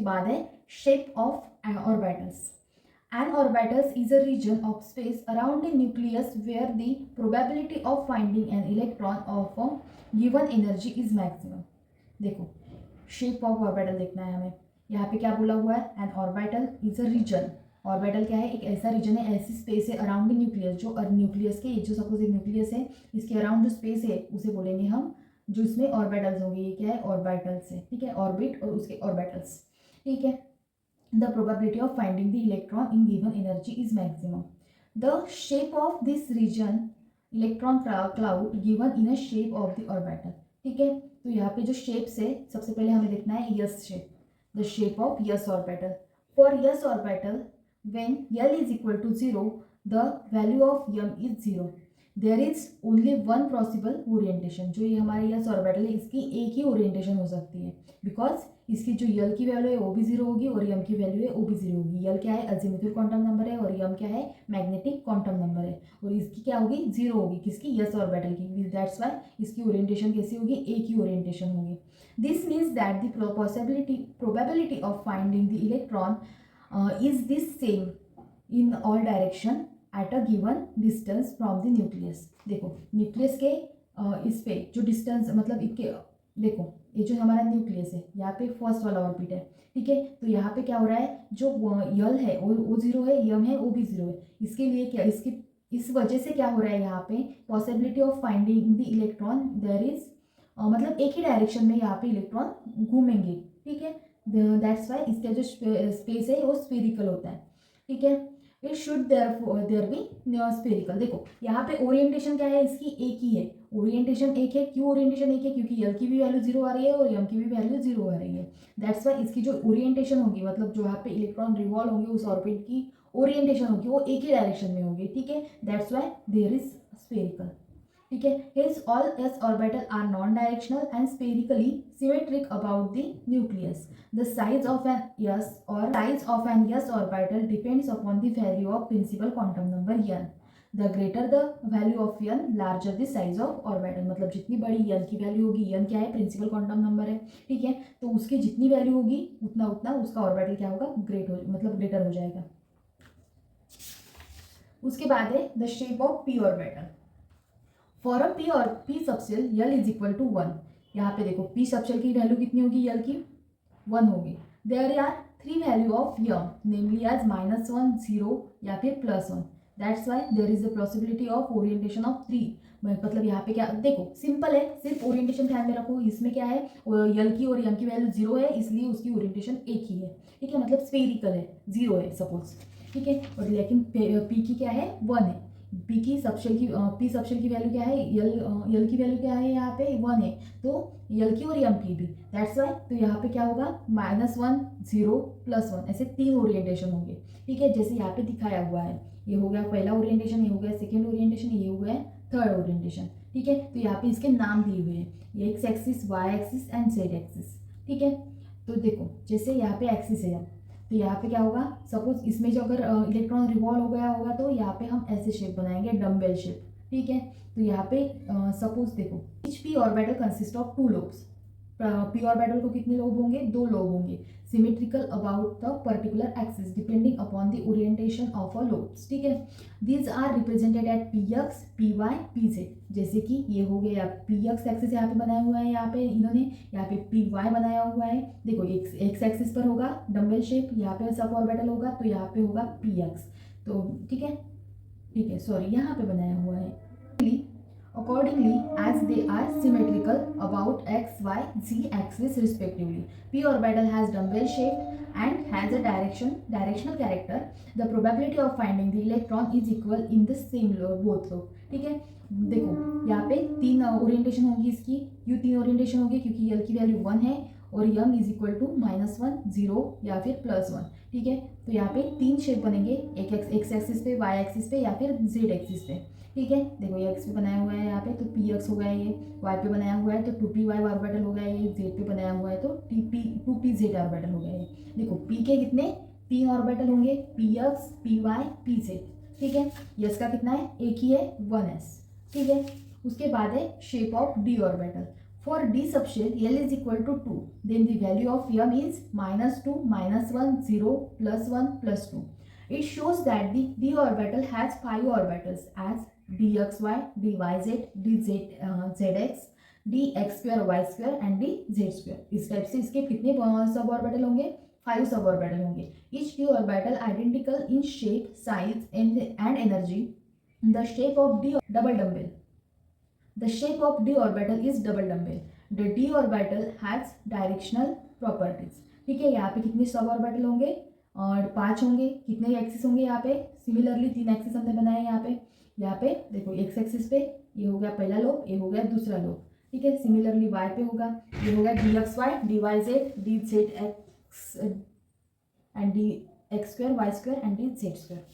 बाद है shape of orbitals. An orbitals is a region of space around the nucleus where the probability of finding an electron of a given energy is maximum. देखो shape of orbital देखना है हमें. यहाँ पे क्या बोला हुआ है? An orbital is a region. Orbital क्या है? एक ऐसा रीजन है, ऐसी स्पेस है अराउंड द न्यूक्लियस, जो न्यूक्लियस के, जो सपोज एक न्यूक्लियस है, इसके अराउंड जो स्पेस है उसे बोलेंगे हम, जो इसमें ऑर्बिटल्स होंगे. ये क्या है? ऑर्बिटल्स है. ठीक है, ऑर्बिट और उसके ऑर्बिटल्स. ठीक है. The probability of finding the electron in given energy is maximum. The shape of this region electron cloud given in a shape of the orbital. ठीक है, तो यहाँ पे जो shapes है, सबसे पहले हमें देखना है S shape. The shape of S orbital. For S orbital, when L is equal to 0, the value of M is 0. There is only one possible orientation. जो ये हमारे S orbital है, इसकी एक ही orientation हो सकती है, because इसकी जो यल की वैल्यू है वो भी जीरो होगी और यम की वैल्यू है वो भी जीरो होगी. यल क्या है? अजीमुथल क्वांटम नंबर है और यम क्या है? मैग्नेटिक क्वांटम नंबर है. और इसकी क्या होगी? जीरो होगी. किसकी? यस ऑर्बिटल की. दैट्स वाई इसकी ओरिएंटेशन कैसी होगी? एक ही ओरिएंटेशन होगी. This means that the probability of finding the electron is this same in all direction at a given distance from the nucleus. देखो न्यूक्लियस के इस पे जो डिस्टेंस, मतलब इसके, देखो ये जो हमारा न्यूक्लियस है, यहाँ पे फर्स्ट वाला ऑर्बिट है. ठीक है, तो यहाँ पे क्या हो रहा है? जो यल है वो जीरो है, यम है वो भी जीरो है. इसके लिए क्या, इसकी इस वजह से क्या हो रहा है? यहाँ पे possibility of finding the electron there is, मतलब एक ही डायरेक्शन में यहाँ पे इलेक्ट्रॉन घूमेंगे. ठीक है, दैट्स वाई इसका जो स्पेस है वो स्फेरिकल होता है. ठीक है, it should there be spherical. देखो यहाँ पे ओरिएंटेशन क्या है? इसकी एक ही है. ओरिएंटेशन एक है. क्यों ओरिएंटेशन एक है? क्योंकि यल की भी वैल्यू जीरो आ रही है और यम की भी वैल्यू जीरो आ रही है. दैट्स वाई इसकी जो ओरिएंटेशन होगी, मतलब जो यहाँ पे इलेक्ट्रॉन रिवॉल्व होंगे, उस ऑर्बिट की ओरिएंटेशन होगी वो एक ही डायरेक्शन में होगी. ठीक है, that's why there is spherical. ठीक है, hence all s orbital are non-directional and spherically symmetric about the nucleus. The size of an s orbital depends upon the value of principal quantum number n. The greater the value of n, larger the size of orbital. मतलब जितनी बड़ी n की value होगी, n क्या है? Principal quantum number है. ठीक है, तो उसकी जितनी वैल्यू होगी उतना उतना उसका ऑर्बिटल क्या होगा? ग्रेटर हो जाएगा. उसके बाद है the shape of p orbital. For a p subshell l is equal to 1. यहाँ पे देखो पी सबसेल की वैल्यू कितनी होगी? यल की 1 होगी. There are 3 value of m, namely as -1, 0 या फिर +1. That's why there is the possibility of orientation of 3. मतलब यहाँ पे क्या, देखो सिंपल है, सिर्फ ओरिएंटेशन ध्यान में रखो. इसमें क्या है? यल की और यम की वैल्यू 0 है, इसलिए उसकी ओरिएंटेशन एक ही है. ठीक है, मतलब स्फेरिकल है, 0 है सपोज. ठीक है, और लेकिन पी की क्या है? 1 है. पी सबशेल की वैल्यू क्या है? यल की वैल्यू क्या है? यहाँ पे 1 है, तो यल की और यम की भी. दैट्स वाई तो यहाँ पे क्या होगा? -1, 0, +1, ऐसे 3 ओरिएंटेशन होंगे. ठीक है, जैसे यहाँ पे दिखाया हुआ है. ये हो गया पहला ओरिएंटेशन, ये हो गया सेकेंड ओरिएंटेशन, ये हो गया थर्ड ओरिएंटेशन. ठीक है, तो यहाँ पे इसके नाम दिए हुए हैं, ये x axis, y axis and z axis. ठीक है, तो देखो जैसे यहाँ पे एक्सिस है, तो यहाँ पे क्या होगा? सपोज इसमें जो अगर इलेक्ट्रॉन रिवॉल्व हो गया होगा तो यहाँ पे हम ऐसे शेप बनाएंगे, डम्बेल शेप. ठीक है, तो यहाँ पे सपोज देखो each p orbital consist of 2 lobes. P orbital को कितने लोब होंगे? 2 लोब होंगे. Symmetrical about the particular axis depending upon the orientation of a lobes. ठीक है, these are represented at p x, p y, p z. जैसे कि ये हो गया पी एक्स एक्सिस यहाँ पे बनाया हुआ है, यहाँ पे इन्होंने यहाँ पे पी वाई बनाया हुआ है. देखो एक्स एक्सिस पर होगा डम्बेल शेप, यहाँ पे सब ऑर्बिटल होगा, तो यहाँ पे होगा पी एक्स. तो ठीक है, सॉरी यहाँ पे बनाया हुआ है. Accordingly, as they are symmetrical about x, y, z axis respectively, p orbital has dumbbell shape and has a directional character. The probability of finding the electron is equal in the same both lobe. ठीक है, देखो यहाँ पे 3 orientation होगी इसकी. क्यों 3 orientation होगी? क्योंकि यल की वैल्यू 1 है और यम इज इक्वल टू -1, 0 या फिर +1. ठीक है, तो यहाँ पे 3 शेप बनेंगे, एक एक्स एक्सिस पे, वाई एक्सिस पे या फिर जेड एक्सिस पे. ठीक है, देखो ये एक्स पे बनाया हुआ है यहाँ पे, तो पी एक्स हो गया. ये वाई पे बनाया हुआ है तो 2p वाई ऑर्बिटल हो गया. ये जेड पे बनाया हुआ है तो 2p जेड ऑर्बिटल हो गया. ये देखो पी के कितने 3 ऑर्बिटल होंगे? P x, p y, p z. ठीक है, यस का कितना है? एक ही है, 1s. ठीक है, उसके बाद है shape of D orbital. For d subshell L is equal to 2, then the value of M is -2, -1, 0, +1, +2. It shows that the d orbital has 5 orbitals as dxy, dyz, dzx, dx square y square and dz square. इस type से इसके कितने sub orbital होंगे? 5 sub orbital होंगे. Each d orbital identical in shape, size and energy. The shape of d double dumbbell. The shape of d orbital is double dumbbell. The d orbital has directional properties. ठीक है, यहाँ पे कितने sub orbital होंगे? और 5 होंगे. कितने axis होंगे यहाँ पे? सिमिलरली 3 एक्सिस हमने बनाए यहाँ पे देखो एक्स एक्सिस पे ये हो गया पहला लोब, ये हो गया दूसरा लोब. ठीक है, सिमिलरली वाई पे होगा, ये होगा d x y, d y z, d z x and d x square y square and d z square.